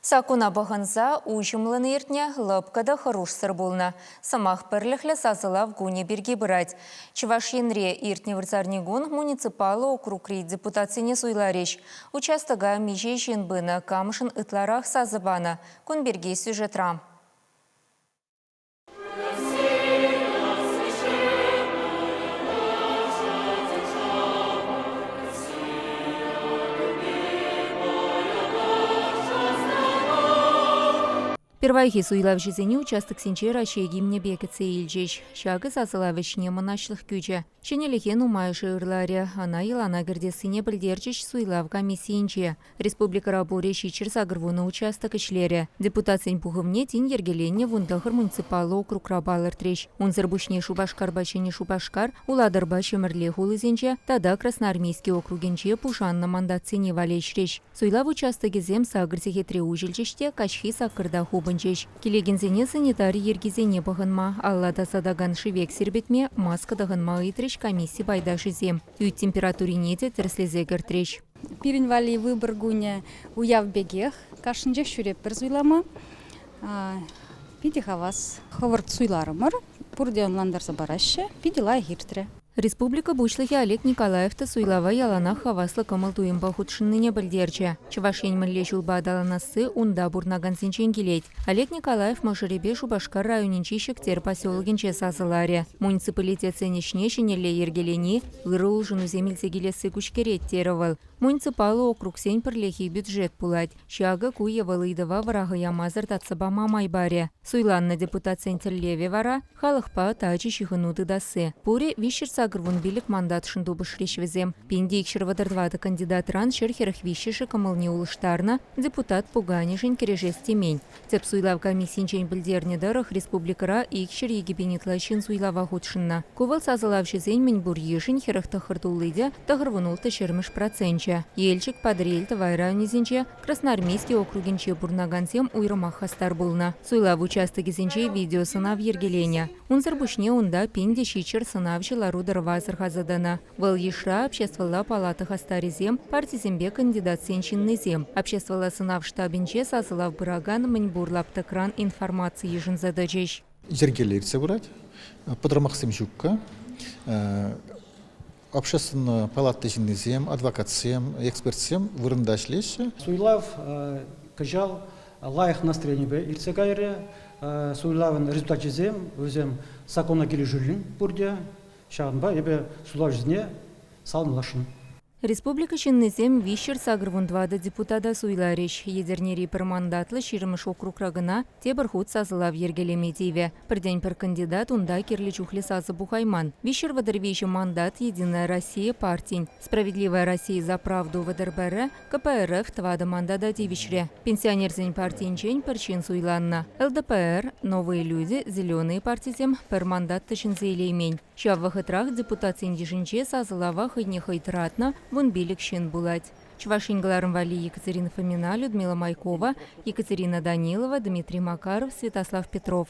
Сакуна бағанза ұжымлыны ертіне лапкада хорош сыр болна. Самақ пірліхлі сазыла в гуне берге бұрад. Чываш енре ертіне варцарнигун муниципалы округ рейд депутацияне суйлареш. Участыға меже женбыны камышын ытларақ сазыбана. Күн берге сюжетрам. Первайхи суйлав жезене участок сенче Россия гимне бекетсе илжеш. Шагы сазылавышне монашлых күче. Шенелехен умайшы ырларе. Ана елана гердесыне білдерчеш суйлав комиссиинче. Республика раборе шичер сагырвуны участок ишлере. Депутациян пуховне тин ергеленне вундахыр муниципалы округ рабалыр треш. Унзырбушне шубашкар бачене шубашкар, уладырба шемерле хулызенче, тада красноармейский округенче пушанна мандатсене валешреш. Суйлав участок зем сагырсехе треужельчеште качхи сакырда хубынчеш. Келегензене санитарий ергезене бағынма, аллада садаган шивек сербетме маска дағынма итреш комиссии байдашызем. Үй температурине де тірслезе гіртреш. Пирин вали выбор гуня уяв бегех, кашынже шүреп бір зуйлама. Пиди хавас хавард суйларымыр, пурде онландарса барашы, пиди лай хиртре. Республика бушлыхи Олег Николаев-та суйлава ялана хаваслы кымылтуемба худшынныне білдерче. Чывашень мілле жылба адаланасы унда бурнаган сенчен келет. Олег Николаев мажыребе Шубашкар районенче шектер поселогенче сазыларе. Муниципалитет сенешне шенеле ергелени ырыл жыну земельсе келесі күшкерет терывыл. Муниципалы округ сень пірлехи бюджет пулать. Шага куе валыдыва варағы ямазыр татсыба мамай баре. Суйланны депутациян тірлеве вара, халықпа тачы шихынуды дасы. Пуре вишер сагырвун билік мандат шындубы шрешвезем. Пенде икшірвадырдвады кандидатран шерхерах вишеші кымылне улыштарна депутат пугане жын кережес темень. Теп суйлав комиссинчен білдерне дарах республикара икшір егебенетлашын суйлава худшынна. Кувал сазылав жезен мен бур ешін херахта хырдулыйде тағырвунулты шерміш процентче. Елчик подрельті вайранезенче Красноармейский округенче бурнагансем уйрымах хастар булна. Суйлав участыки зенче видео сынав ергелене. Унзырбушне унда пенде шичер сынав жылару дырвазыр хазадана. Выл ешра обществола палаты хастаризем, партизембе кандидат сенчиннезем. Обществола сынав штабинче сазылав бұраган мінбурлапты кран информации ежін задачеш. Ергелерсе бұрад, подрамақсым жүкка, общественно палаты жиннезем, адвокатсем, экспертсем вырындашлеші. Суйлав кажал лайық настроение бе илсе гайре, суйлавын результат жезем, өзем сакона келі жүрлін бұрде, шағынба ебе сулав жезне салын лашын. Республика шиннезем вишер сагырвундвады депутата суйлареш. Едернери пір мандатлы ширмыш округ рагына тебір худ сазылав ергелемедеве. Бірден пір кандидат унда керлі чухлі сазы бухайман. Вишер вадырвеші мандат Единая Россия партин. Справедливая Россия за правду вадырбәрі КПРФ твады мандада девишре. Пенсионерзен партиинчен пірчин суйланна. ЛДПР, Новые люди, Зеленые партизем пір мандат тышын зейлеймен. Шав вахытрах депутацин дежінче сазылава хыйне хыйтратна вон билік шен булать. Чувашингаларым вали Екатерина Фомина, Людмила Майкова, Екатерина Данилова, Дмитрий Макаров, Святослав Петров.